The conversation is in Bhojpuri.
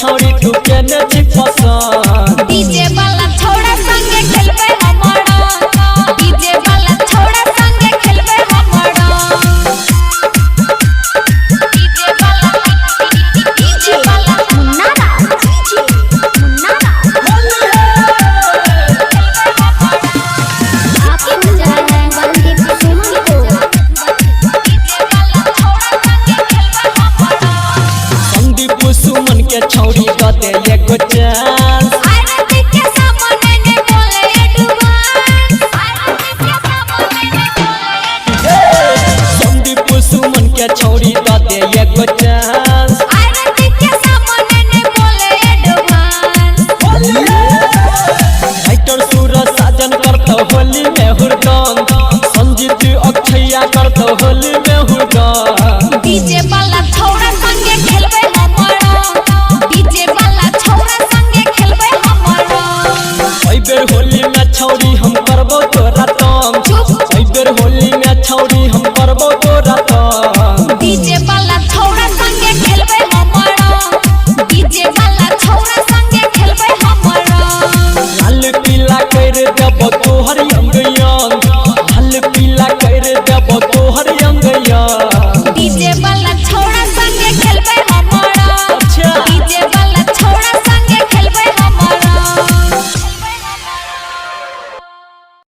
छौरी टूके न छी पसंद डीजे वाला छौड़ा संगे खेलबे हमड़ा डीजे वाला छौड़ा संगे खेलबे हमड़ा डीजे वाला मुन्ना राज आप सुन रहे हैं बंदीप सुमन को डीजे वाला छौड़ा संगे खेलबे हमड़ा संदीप सुमन के छौरी क दे एगो चांस